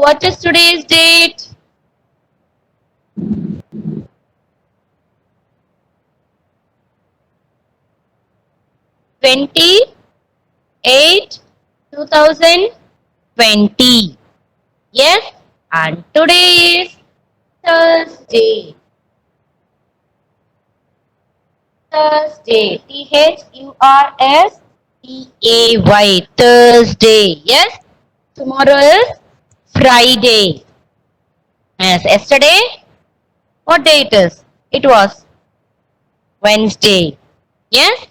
what is today's date? 28, 2020. Yes, and today is Thursday. Thursday. Thursday. Thursday. Yes. Tomorrow is Friday. Yes. Yesterday, what day it is? It was Wednesday. Yes.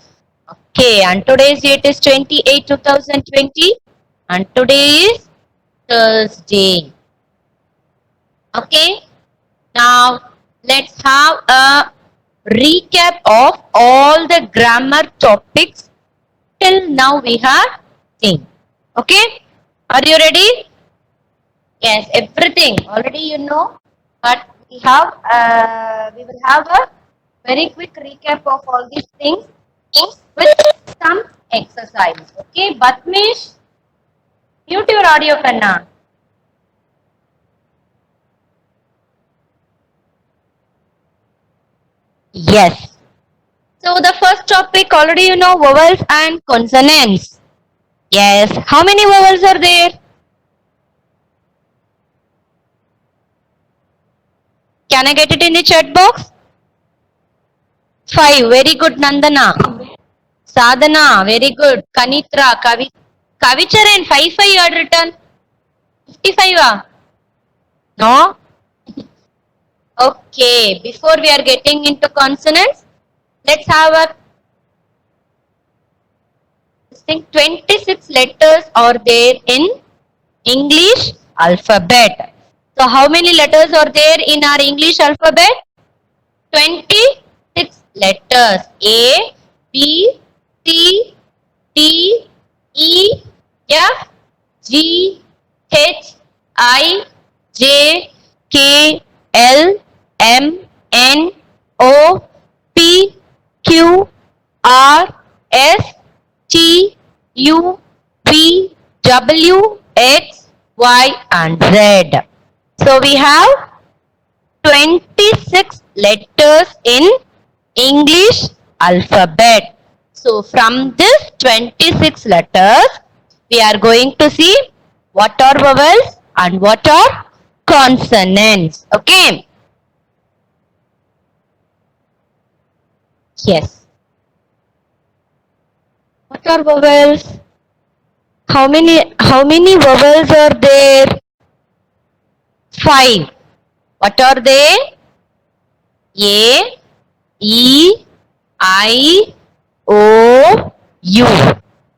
Okay. And today's date is 28, 2020. And today is Thursday. Okay. Now let's have a recap of all the grammar topics till now we have seen. Okay. Are you ready? Yes, everything already you know, but we will have a very quick recap of all these things with some exercise. Okay, Batmish, mute your audio, Kanna. Yes. So the first topic already you know, vowels and consonants. Yes. How many vowels are there? Can I get it in the chat box? 5. Very good, Nandana. Sadhana, very good. Kanitra, Kavicharan, 5 you had written. 55 No? Okay, before we are getting into consonants, let's have a thing. 26 letters are there in English alphabet. So how many letters are there in our English alphabet? 26 letters. A, B, C, D, E, F, G, H, I, J, K, L, M, N, O, P, Q, R, S, T, U, V, W, X, Y, and Z. So we have 26 letters in English alphabet. So from this 26 letters, we are going to see what are vowels and what are consonants. Okay. Yes. What are vowels? How many vowels are there? 5. What are they? A, E, I, O, U.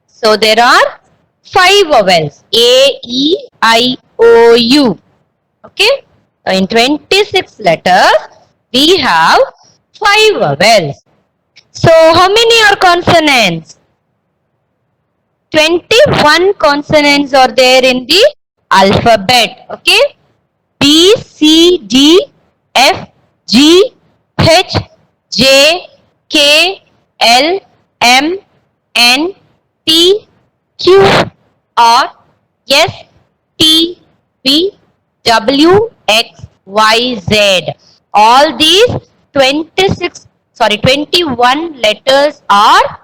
So there are 5 vowels. A, E, I, O, U. Okay. So in 26 letters, we have 5 vowels. So how many are consonants? 21 consonants are there in the alphabet. Okay. B, C, D, F, G, H, J, K, L, M, N, P, Q, R, S, T, V, W, X, Y, Z. All these 21 letters are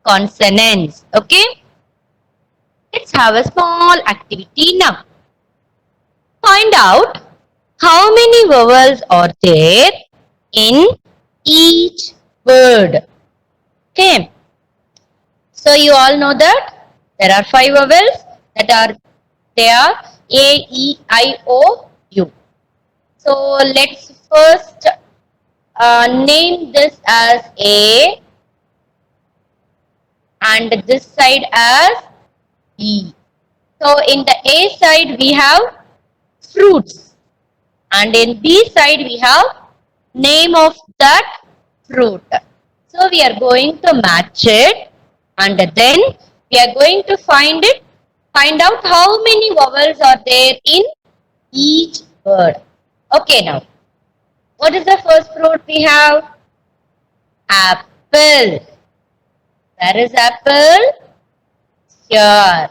consonants. Okay. Let's have a small activity now. Find out how many vowels are there in each word. Okay. So you all know that there are 5 vowels they are A, E, I, O, U. So let's first name this as A and this side as E. So in the A side we have fruits and in B side we have name of that fruit. So we are going to match it and then we are going to find out how many vowels are there in each word. Okay, now what is the first fruit we have? Apple. Where is apple? Here.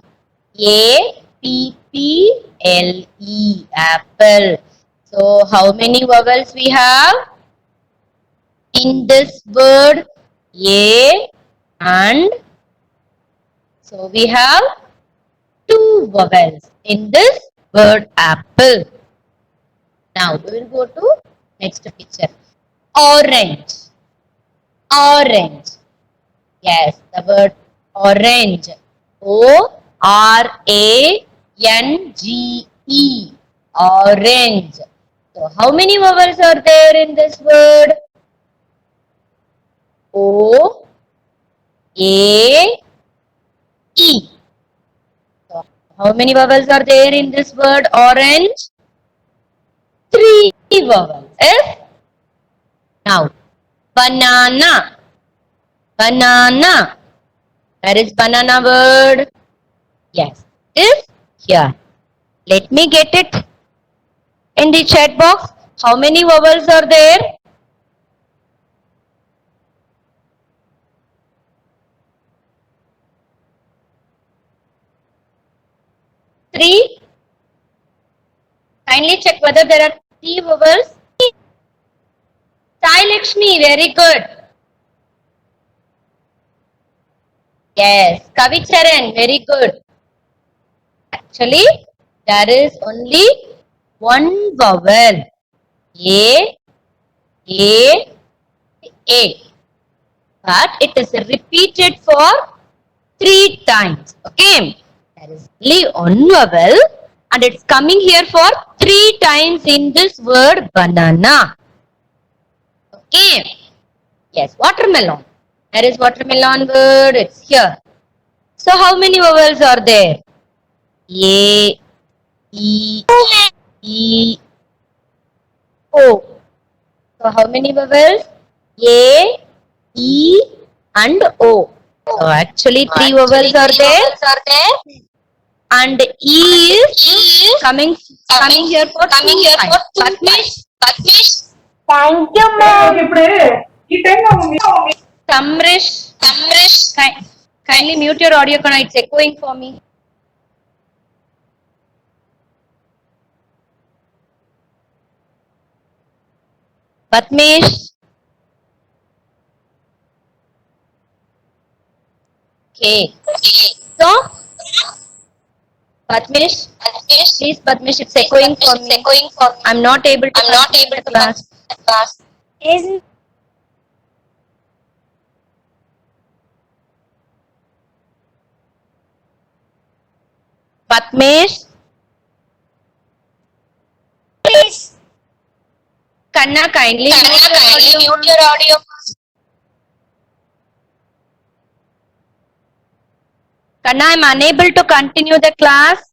A, P, P, L-E, apple. So how many vowels we have in this word? A and so we have two vowels in this word apple. Now we will go to next picture. Orange. Orange. Yes, the word orange. O-R-A-N-G-E. Orange. So how many vowels are there in this word? O, A, E. So how many vowels are there in this word orange? Three vowels. Yes? Now, banana. Banana. Where is banana word? Yes, it is here. Let me get it in the chat box. How many vowels are there? Three. Kindly check whether there are three vowels. Sai Lakshmi, very good. Yes, Kavicharan, very good. Actually, there is only one vowel. A, A, A. But it is repeated for 3 times. Okay. There is only one vowel and it's coming here for 3 times in this word banana. Okay. Yes, watermelon. There is watermelon word. It's here. So how many vowels are there? A, E, E, O. So how many vowels? A, E and O. So actually three vowels are there. And E is coming here for two times. Patmish, Thank you, ma'am. Samrish, kindly mute your audio, Kana. It's echoing for me. Patmish. Okay. So, Patmish, please, Patmish, it's echoing for me. I'm not able to continue the class. Is Patmish, please. Kanna, kindly mute your audio. Kanna, I'm unable to continue the class.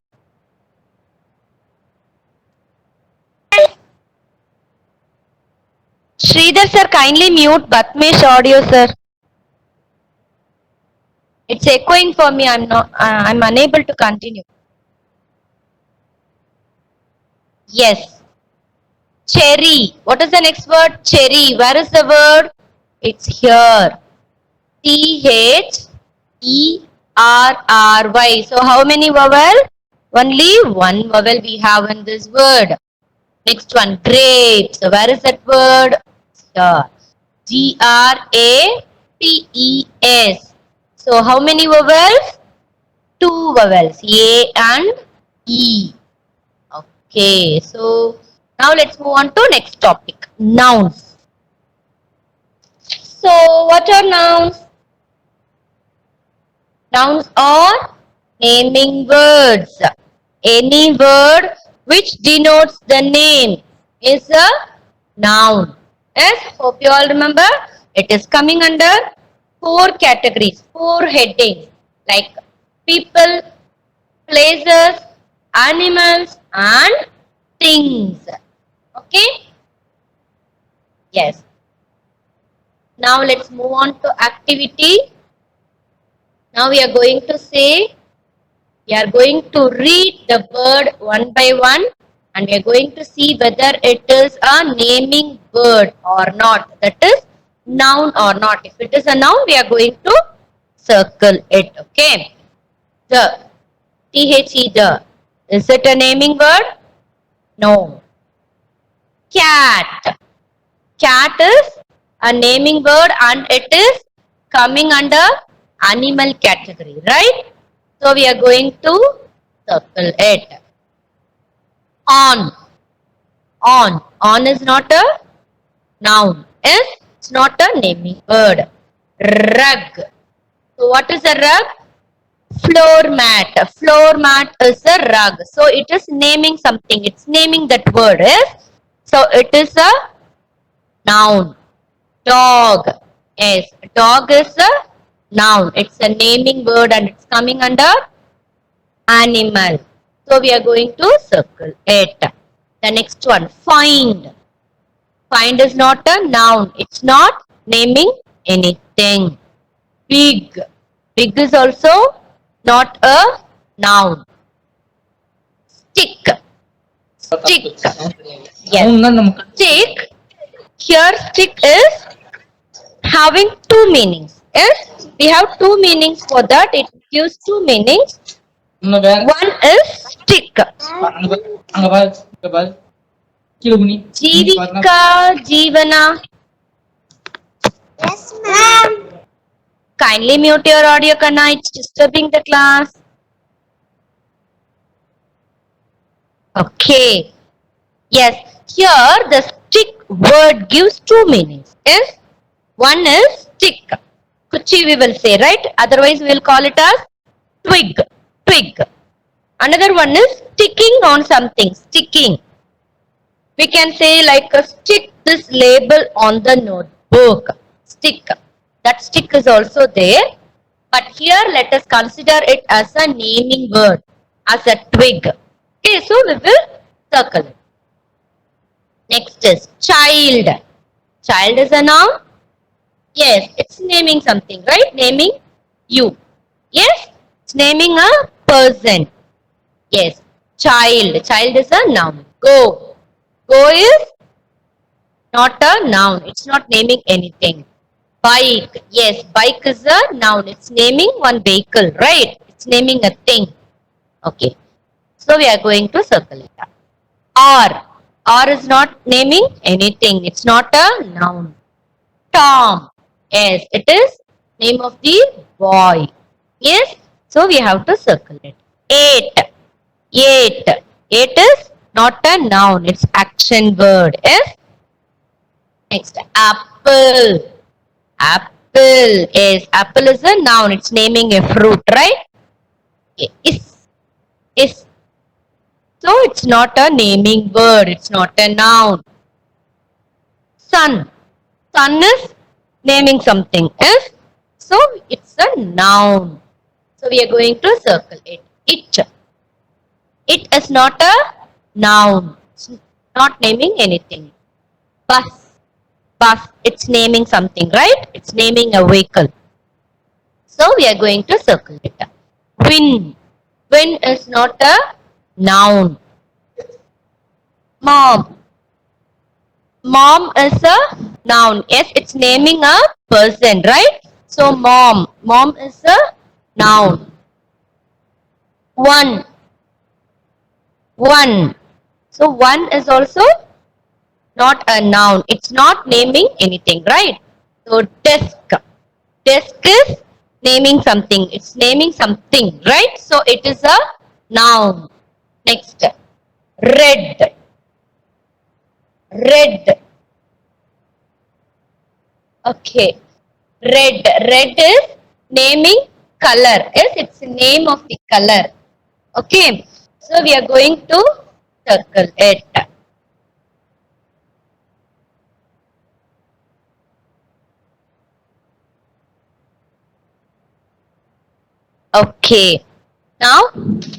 Sridhar sir, kindly mute Batmish audio, sir. It's echoing for me. I'm unable to continue. Yes. Cherry. What is the next word? Cherry. Where is the word? It's here. T-H-E-R-R-Y. So how many vowel? Only one vowel we have in this word. Next one, grapes. So where is that word? Here. G-R-A-P-E-S. So how many vowels? Two vowels. A and E. Okay. So now let's move on to next topic. Nouns. So what are nouns? Nouns are naming words. Any word which denotes the name is a noun. Yes, hope you all remember. It is coming under 4 categories, 4 headings like people, places, animals and things. Okay? Yes. Now let's move on to activity. Now we are going to say, we are going to read the word one by one and we are going to see whether it is a naming word or not. That is noun or not. If it is a noun, we are going to circle it. Okay. The. T-H-E, the. Is it a naming word? No. Cat. Cat is a naming word and it is coming under animal category, right? So we are going to circle it. On. On. On is not a noun. Yes, it's not a naming word. Rug. So what is a rug? Floor mat. Floor mat is a rug. So it is naming something. It's naming that word. Yes. So it is a noun. Dog. Yes. Dog is a noun. It's a naming word and it's coming under animal. So we are going to circle it. The next one. Find. Find is not a noun. It's not naming anything. Big. Big is also not a noun. Stick. Stick. Yes. Stick. Here stick is having two meanings. Yes. We have two meanings for that. It gives two meanings. One is stick. Jivika, Jivana. Yes, ma'am. Kindly mute your audio, Kanna. It's disturbing the class. Okay. Yes. Here the stick word gives two meanings. Yes. One is stick. Kuchi we will say, right? Otherwise we will call it as twig. Twig. Another one is sticking on something. Sticking. We can say like stick this label on the notebook. Stick. That stick is also there. But here let us consider it as a naming word. As a twig. Okay, so we will circle it. Next is child. Child is a noun. Yes, it's naming something, right? Naming you. Yes, it's naming a person. Yes, child. Child is a noun. Go. Go is not a noun. It's not naming anything. Bike. Yes, bike is a noun. It's naming one vehicle, right? It's naming a thing. Okay. So we are going to circle it up. R. R is not naming anything. It's not a noun. Tom. Yes, it is name of the boy. Yes. So we have to circle it. Eight. Eight. Eight is not a noun. It's action word. Yes. Next. Apple. Apple. Yes. Apple is a noun. It's naming a fruit, right? Okay. Is. So it's not a naming word. It's not a noun. Sun. Sun is naming something. Yes. So it's a noun. So we are going to circle it. It. It is not a noun. It's not naming anything. Bus. Bus. It's naming something, right? It's naming a vehicle. So we are going to circle it. Win. Win is not a noun. Mom. Mom is a noun. Yes, it's naming a person, right? So mom. Mom is a noun. One. One. So one is also not a noun. It's not naming anything, right? So desk. Desk is naming something. It's naming something, right? So it is a noun. Next. Red. Red. Okay. Red. Red is naming color. Yes, it's the name of the color. Okay. So we are going to circle it. Okay. Now,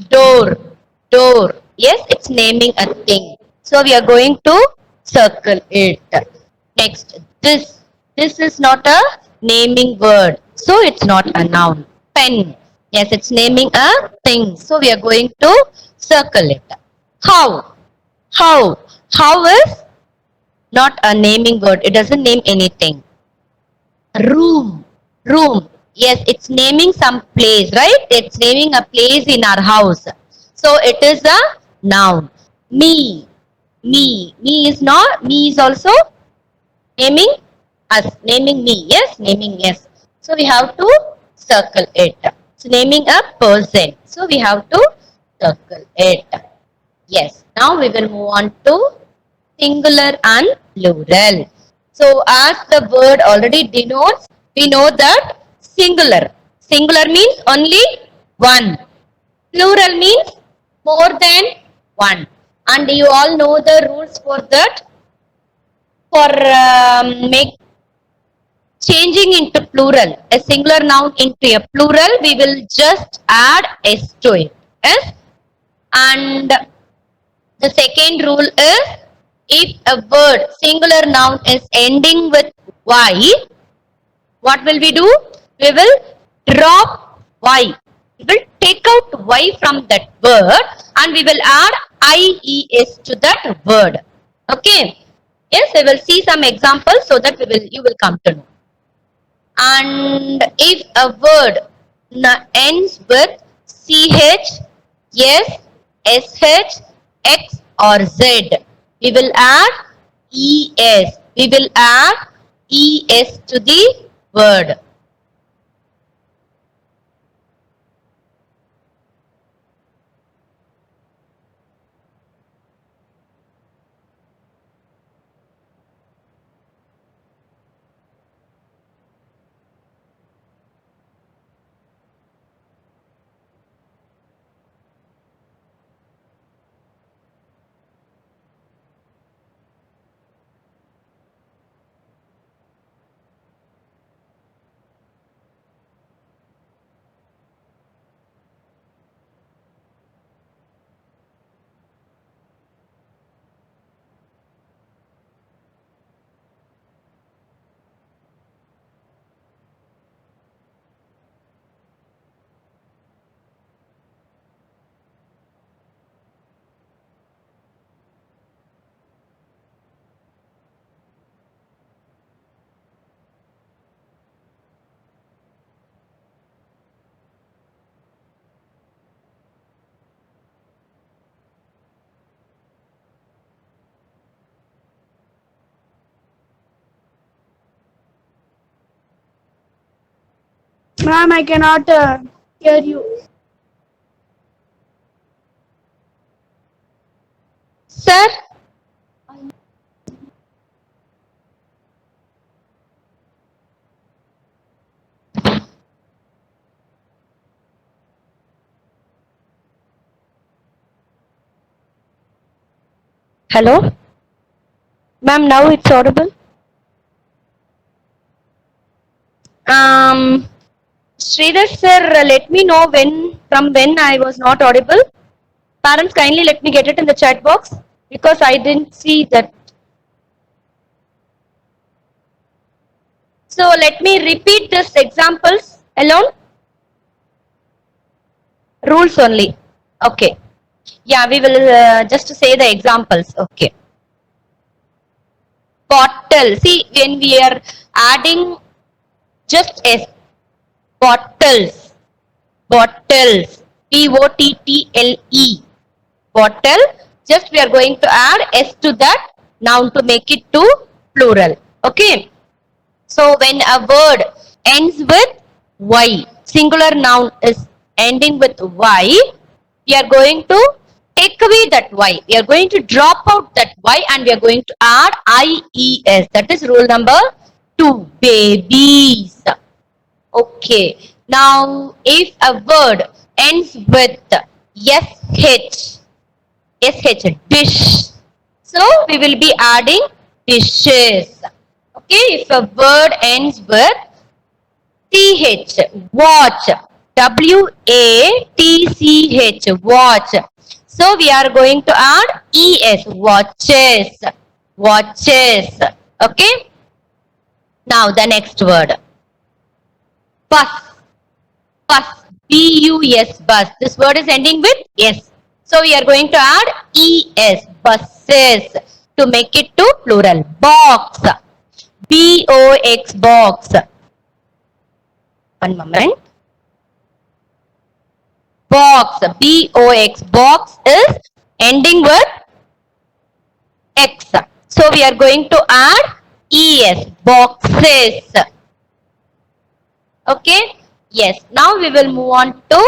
door. Door. Yes, it's naming a thing. So we are going to circle it. Next, this. This is not a naming word. So it's not a noun. Pen. Yes, it's naming a thing. So we are going to circle it. How. How. How is not a naming word. It doesn't name anything. Room. Room. Yes, it's naming some place, right? It's naming a place in our house. So it is a noun. Me. Me is not, me is also naming us, naming me. Yes, naming yes. So we have to circle it. So naming a person. So we have to circle it. Yes. Now we will move on to singular and plural. So as the word already denotes, we know that singular. Singular means only one. Plural means more than one. And you all know the rules for that. For make changing into plural, a singular noun into a plural, we will just add s to it. Yes. And the second rule is, if a word singular noun is ending with y, what will we do? We will drop y. We will take out y from that word and we will add ies to that word. Okay. Yes, we will see some examples so that you will come to know. And if a word ends with ch, s, sh, x or z, we will add es. We will add es to the word. Ma'am, I cannot hear you. Sir, hello? Ma'am, now it's audible. Sridhar sir, let me know from when I was not audible. Parents, kindly let me get it in the chat box because I didn't see that. So let me repeat this examples alone. Rules only. Okay. Yeah, we will just say the examples. Okay. Bottle. See, when we are adding just s, bottles, bottles, P-O-T-T-L-E, bottle. Just we are going to add s to that noun to make it to plural. Okay. So when a word ends with y, singular noun is ending with y, we are going to take away that y. We are going to drop out that y and we are going to add ies. That is rule number 2. Babies. Okay. Now, if a word ends with sh, dish. So we will be adding dishes. Okay, if a word ends with ch, watch, watch, watch. So we are going to add es, watches, watches. Okay. Now the next word, bus, bus, bus, bus. This word is ending with s. So we are going to add es, buses, to make it to plural. Box, box, box. One moment. box. B-O-X. Box is ending with X. So we are going to add ES. Boxes. Okay. Yes. Now we will move on to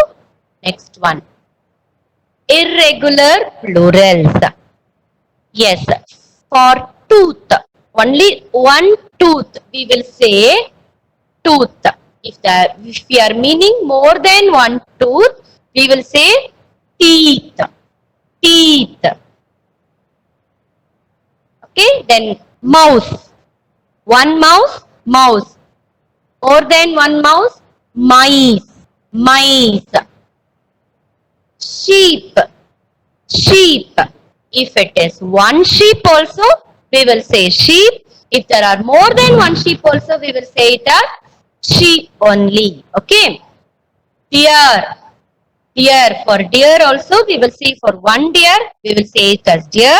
next one. Irregular plurals. Yes. For tooth. Only one tooth. We will say tooth. If we are meaning more than one tooth, we will say teeth. Teeth. Okay. Then mouse. One mouse. Mouse. More than one mouse. Mice. Mice. Sheep. Sheep. If it is one sheep also, we will say sheep. If there are more than one sheep also, we will say it as sheep only. Okay. Deer. Deer. For deer also, we will say for one deer, we will say it as deer.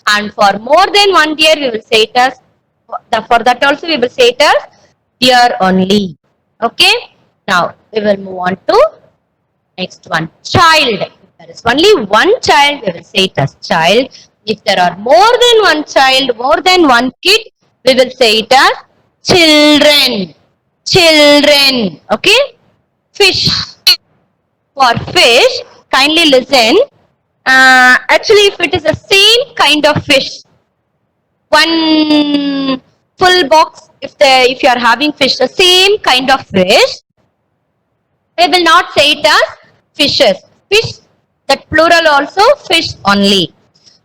And for more than one deer, we will say it as, for that also, we will say it as deer only. Okay. Now, we will move on to next one. Child. If there is only one child, we will say it as child. If there are more than one child, more than one kid, we will say it as children. Children. Okay. Fish. For fish, kindly listen. Actually, if it is the same kind of fish, one full box, if you are having fish, the same kind of fish, we will not say it as fishes. Fish, that plural also fish only.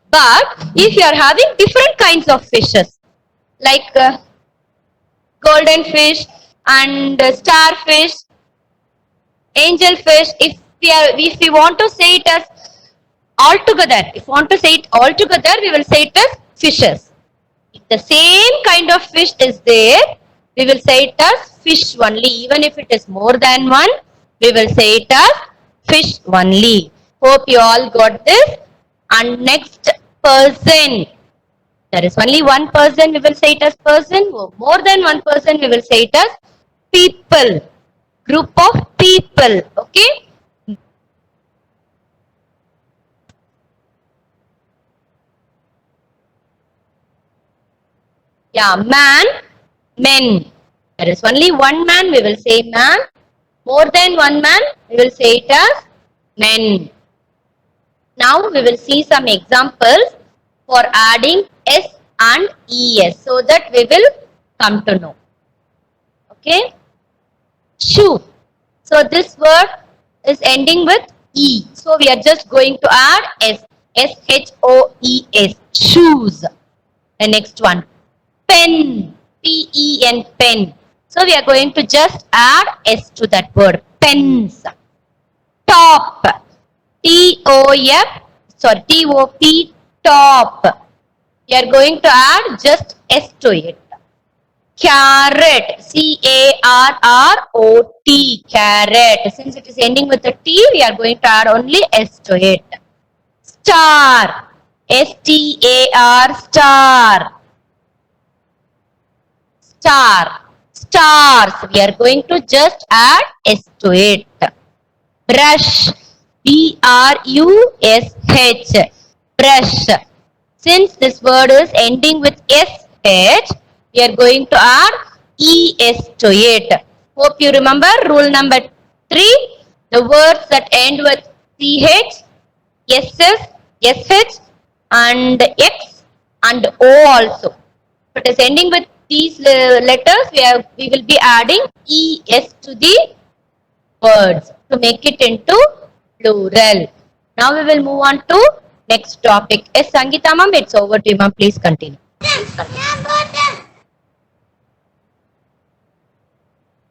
But if you are having different kinds of fishes, like golden fish and starfish, angelfish, if we want to say it as all together, if we want to say it all together, we will say it as fishes. If the same kind of fish is there, we will say it as fish only. Even if it is more than one, we will say it as fish only. Hope you all got this. And next, person. There is only one person, we will say it as person. More than one person, we will say it as people. Group of people. Okay. Yeah, man, men. There is only one man, we will say man. More than one man, we will say it as men. Now we will see some examples for adding S and ES so that we will come to know. Okay. Shoe. So this word is ending with E. So we are just going to add S. S-H-O-E-S. Shoes. The next one. Pen. P-E-N. Pen. So we are going to just add S to that word. Pens. Top. T-O-F. Sorry. T-O-P. Top. We are going to add just S to it. Carrot. C-A-R-R-O-T. Carrot. Since it is ending with a T, we are going to add only S to it. Star. S-T-A-R. Star. Star. Stars. We are going to just add S to it. Brush. B-R-U-S-H. Brush. Since this word is ending with S-H, we are going to add E-S to it. Hope you remember rule number 3. The words that end with C-H, S-S, S-H and X and O also. If it is ending with these letters, we will be adding ES to the words to make it into plural. Now we will move on to next topic. Yes, Sangeeta ma'am, it's over to you ma'am. Please continue.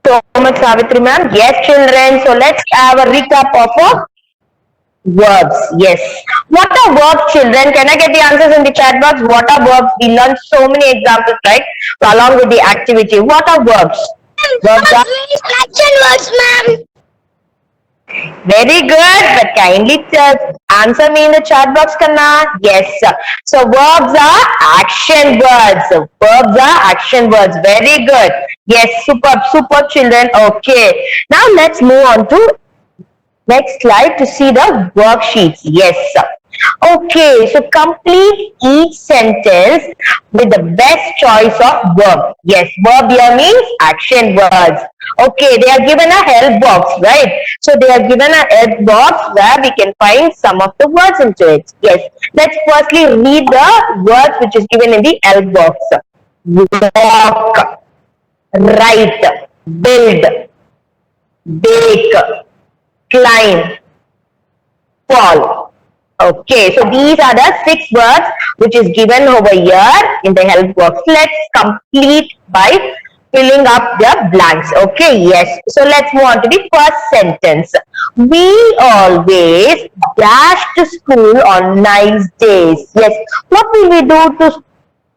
So much, Savitri ma'am. Yes, children. So let's have a recap of verbs. Yes. What are verbs, children? Can I get the answers in the chat box? What are verbs? We learned so many examples, right? So along with the activity, what are verbs? Verbs are Action words, ma'am. very good. But kindly answer me in the chat box, Kanna. Yes. So verbs are action words. Verbs are action words. Very good. Yes, super, super, children. Okay. Now let's move on to Next slide to see the worksheets. Yes. Okay, so complete each sentence with the best choice of verb. Yes, verb here means action words. Okay, they are given a help box, right? So they are given a help box where we can find some of the words into it. Yes, let's firstly read the words which is given in the help box. Walk, write, build, bake, climb, fall. Okay, so these are the 6 words which is given over here in the help box. Let's complete by filling up the blanks. Okay, yes. So let's move on to the first sentence. We always dash to school on nice days. Yes, what will we do to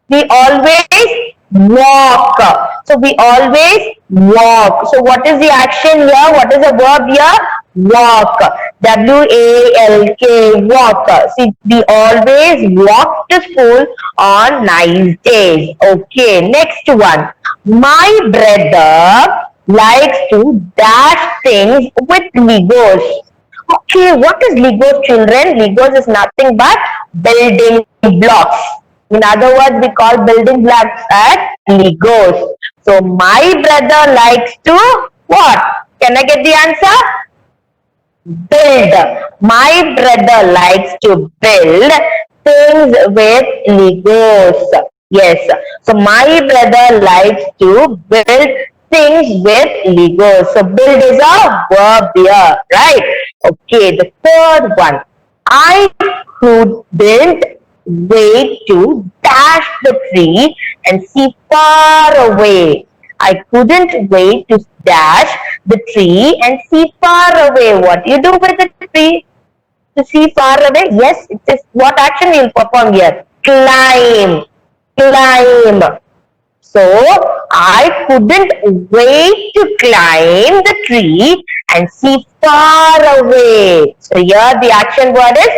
we always walk. So we always walk. So what is the action here? What is the verb here? Walk. W-A-L-K. Walk. See, we always walk to school on nice days. Okay, next one. My brother likes to dash things with Legos. Okay, what is Legos, children? Legos is nothing but building blocks. In other words, we call building blocks as Legos. So, my brother likes to what? Can I get the answer? Build. My brother likes to build things with Legos. Yes. So, my brother likes to build things with Legos. So, build is a verb here, right? Okay, the third one. I couldn't wait to dash the tree and see far away. I couldn't wait to dash the tree and see far away. What do you do with the tree to see far away? Yes, it is what action you will perform here? Climb. Climb. So, I couldn't wait to climb the tree and see far away. So, here the action word is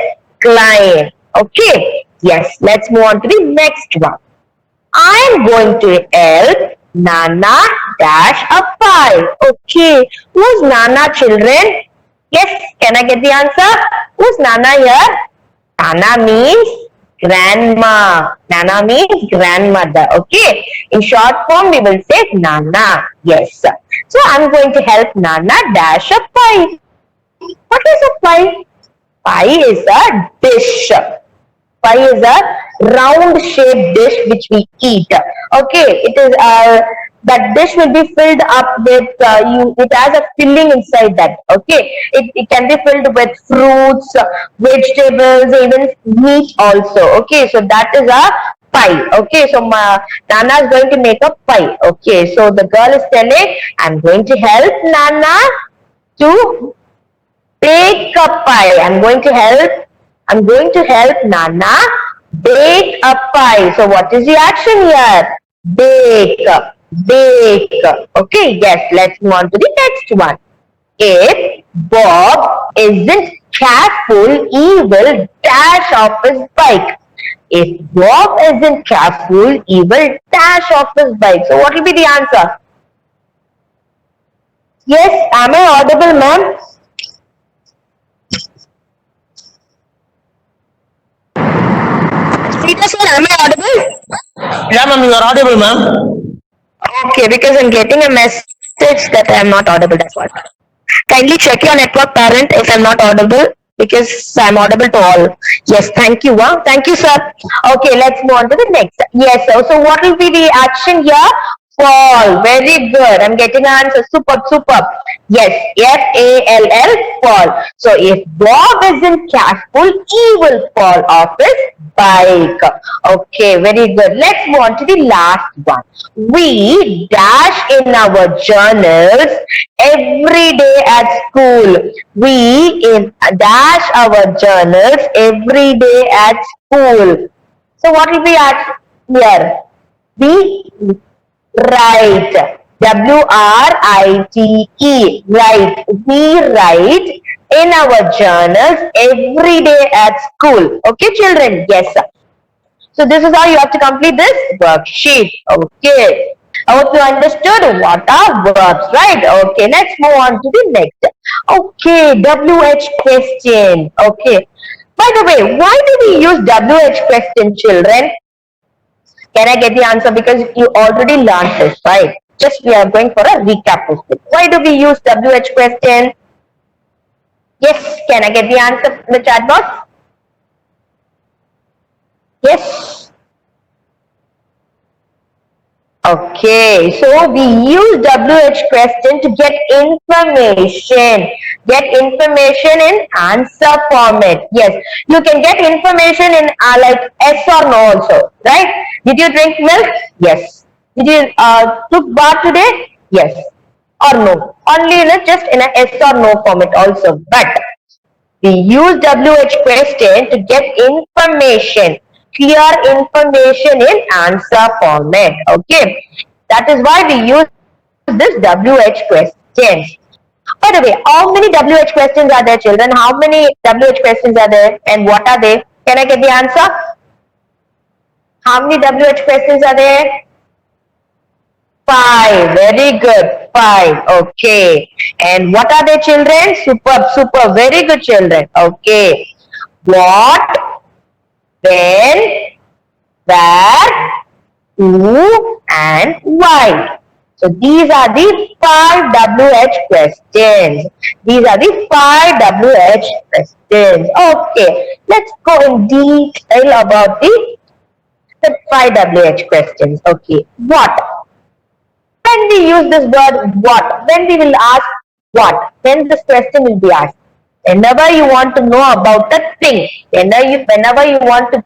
climb. Okay. Yes, let's move on to the next one. I'm going to help Nana dash a pie. Okay, who's Nana, children? Yes, can I get the answer? Who's Nana here? Nana means grandma. Nana means grandmother. Okay, in short form we will say Nana. Yes. So I'm going to help Nana dash a pie. What is a pie? Pie is a dish. Pie is a round shaped dish which we eat. Okay, it is that dish will be filled up with it has a filling inside that. Okay, it can be filled with fruits, vegetables, even meat also. Okay, so that is a pie. Okay, so Nana is going to make a pie. Okay, so the girl is telling, I'm going to help Nana to bake a pie. I'm going to help Nana bake a pie. So what is the action here? Bake. Bake. Okay, yes, let's move on to the next one. If Bob isn't careful, he will dash off his bike. If Bob isn't careful, he will dash off his bike. So what will be the answer? Yes, am I audible, ma'am? Peter sir, am I audible? Yeah, ma'am, you are audible, ma'am. Okay, because I'm getting a message that I am not audible, that's what. Kindly check your network, parent, if I'm not audible, because I'm audible to all. Yes, thank you. Thank you, sir. Okay, let's move on to the next. Yes, sir. So what will be the action here? Fall. Very good. I'm getting an answer. Superb, superb. Yes, F-A-L-L, fall. So if Bob isn't careful, he will fall off his bike. Okay, very good. Let's move on to the last one. We dash in our journals every day at school. We dash our journals every day at school. So what will be at here? We write. W-R-I-T-E. Write. We write in our journals every day at school. Okay, children? Yes, sir. So this is how you have to complete this worksheet. Okay. I hope you understood what are verbs, right? Okay, let's move on to the next. Okay, WH question. Okay. By the way, why do we use WH question, children? Can I get the answer? Because you already learned this, right? Just we are going for a recap of it. Why do we use WH question? Yes, can I get the answer in the chat box? Yes. Okay, so we use WH question to get information. Get information in answer format. Yes, you can get information in like yes or no also, right? Did you drink milk? Yes. Did you took bath today? Yes. Or no. Only in a, just in a yes or no format also. But we use WH question to get information, clear information in answer format. Okay, that is why we use this WH questions. By the way, how many WH questions are there, children? How many WH questions are there, and what are they? Can I get the answer? How many WH questions are there? 5. Very good. 5. Okay. And what are they, children? Superb, super. Very good, children. Okay. What, when, where, who, and why. So these are the 5 WH questions. These are the 5 WH questions. Okay. Let's go in detail about the 5 WH questions. Okay. What? When we use this word what, when we will ask what, then this question will be asked. Whenever you want to know about a thing, whenever you want to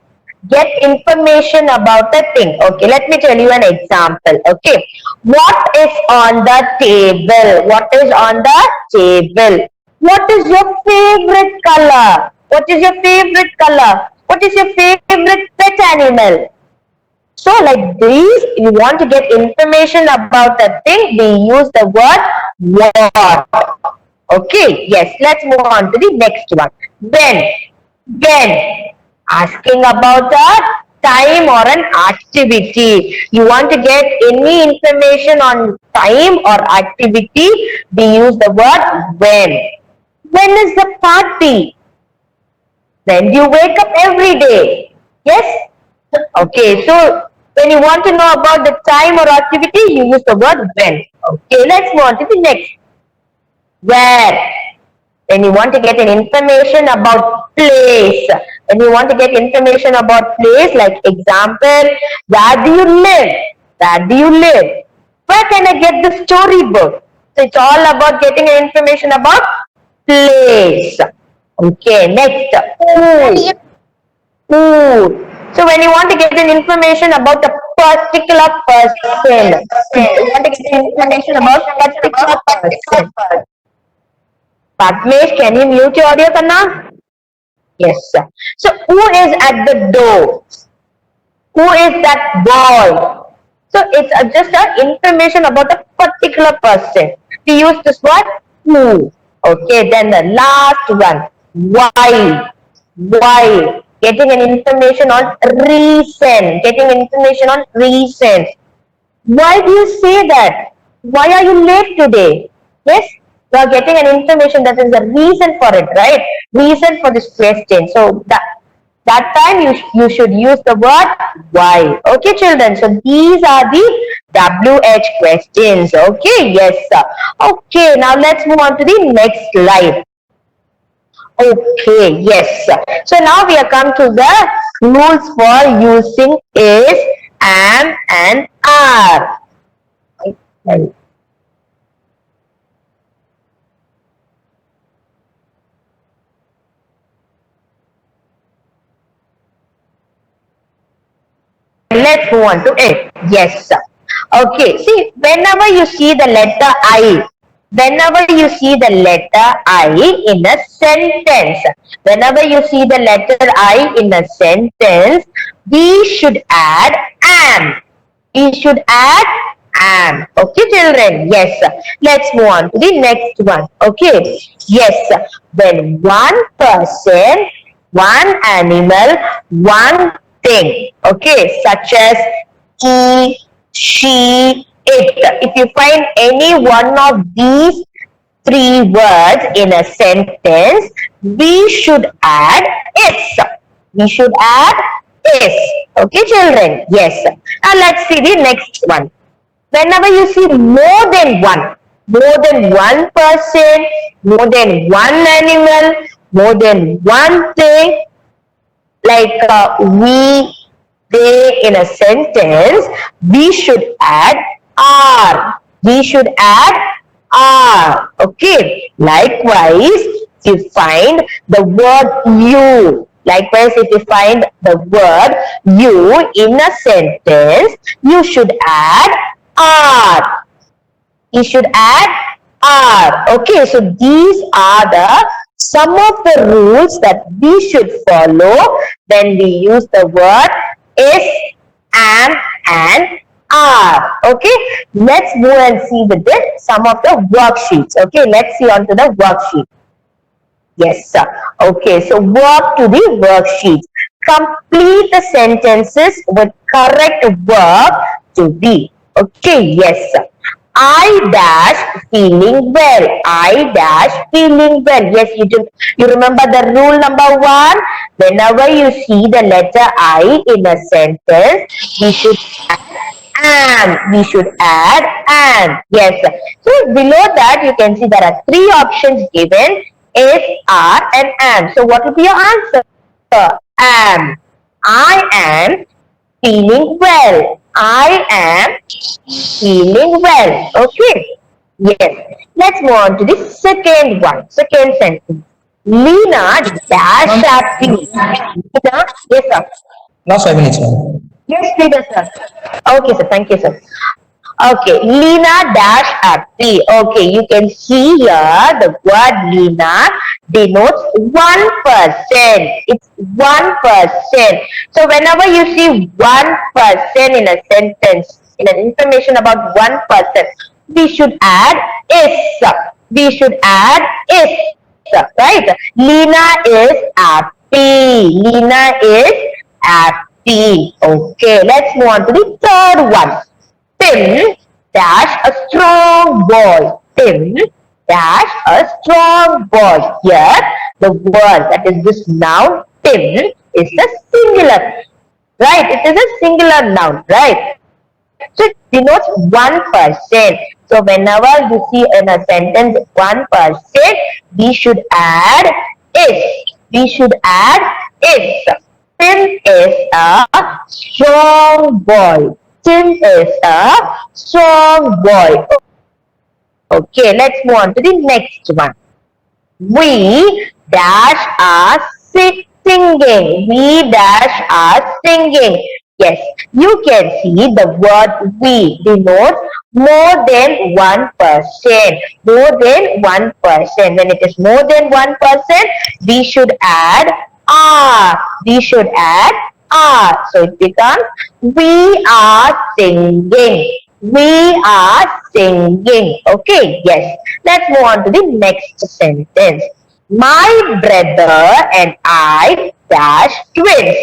get information about a thing. Okay, let me tell you an example. Okay, what is on the table? What is on the table? What is your favorite color? What is your favorite color? What is your favorite pet animal? So like these, you want to get information about the thing, we use the word what. Okay, yes, let's move on to the next one. When, asking about a time or an activity. You want to get any information on time or activity, we use the word when. When is the party? When do you wake up every day? Yes? Okay, so when you want to know about the time or activity, you use the word when. Okay, let's move on to the next. Where? When you want to get an information about place. When you want to get information about place, like example, where do you live? Where do you live? Where can I get the storybook? So it's all about getting information about place. Okay, next. Who? So when you want to get an information about a particular person, you want to get information about a particular person. Padmesh, can you mute your audio, Kanna? Yes, sir. So who is at the door? Who is that boy? So it's just information about a particular person. We use this word who. Okay, then the last one. Why? Why? Getting an information on reason. Getting information on reason. Why do you say that? Why are you late today? Yes, you are getting an information that is a reason for it, right? Reason for this question. So that time you should use the word why. Okay, children. So these are the WH questions. Okay, yes, sir. Okay, now let's move on to the next slide. Okay, yes. So now we have come to the rules for using is, am, and are. Okay. Let's move on to it. Yes. Okay, see, whenever you see the letter I, whenever you see the letter I in a sentence, whenever you see the letter I in a sentence, we should add am. We should add am. Okay, children? Yes. Let's move on to the next one. Okay. Yes. When one person, one animal, one thing. Okay. Such as he, she, it. If you find any one of these three words in a sentence, we should add is. We should add is. Okay, children? Yes. Now let's see the next one. Whenever you see more than one person, more than one animal, more than one thing, like we, they in a sentence, we should add are. We should add are. Okay. Likewise, if you find the word you, likewise, if you find the word you in a sentence, you should add are. You should add are. Okay, so these are the some of the rules that we should follow when we use the word is, am, and are. Okay, let's go and see with this some of the worksheets. Okay, let's see onto the worksheet. Yes, sir. Okay, so work to the worksheet. Complete the sentences with correct verb to be. Okay, yes, sir. I dash feeling well. I dash feeling well. Yes, you do. You remember the rule number 1? Whenever you see the letter I in a sentence, we should add am. We should add am. Yes. So below that, you can see there are 3 options given: is, are, and am. So what will be your answer? Am. I am feeling well. I am feeling well. Okay. Yes. Let's move on to the second one. Second sentence. Lena dash at me. Lena, yes, sir. Last 5 minutes, ma'am. Yes, please, sir. Okay, sir. Thank you, sir. Okay, Lena dash happy. Okay, you can see here the word Lena denotes 1%. It's 1%. So whenever you see 1% in a sentence, in an information about 1%, we should add is. We should add is. Right? Lena is happy. Lena is happy. Okay, let's move on to the third one. Tim dash a strong boy. Tim dash a strong boy. Here, the word that is this noun, Tim, is a singular. Right? It is a singular noun. Right? So it denotes 1%. So whenever you see in a sentence 1%, we should add is. We should add is. Tim is a strong boy. Tim is a strong boy. Okay, let's move on to the next one. We dash are singing. We dash are singing. Yes, you can see the word we denotes more than 1%. More than 1%. When it is more than 1%, we should add are. We should add are. So it becomes we are singing. We are singing. Okay, yes. Let's move on to the next sentence. My brother and I dash twins.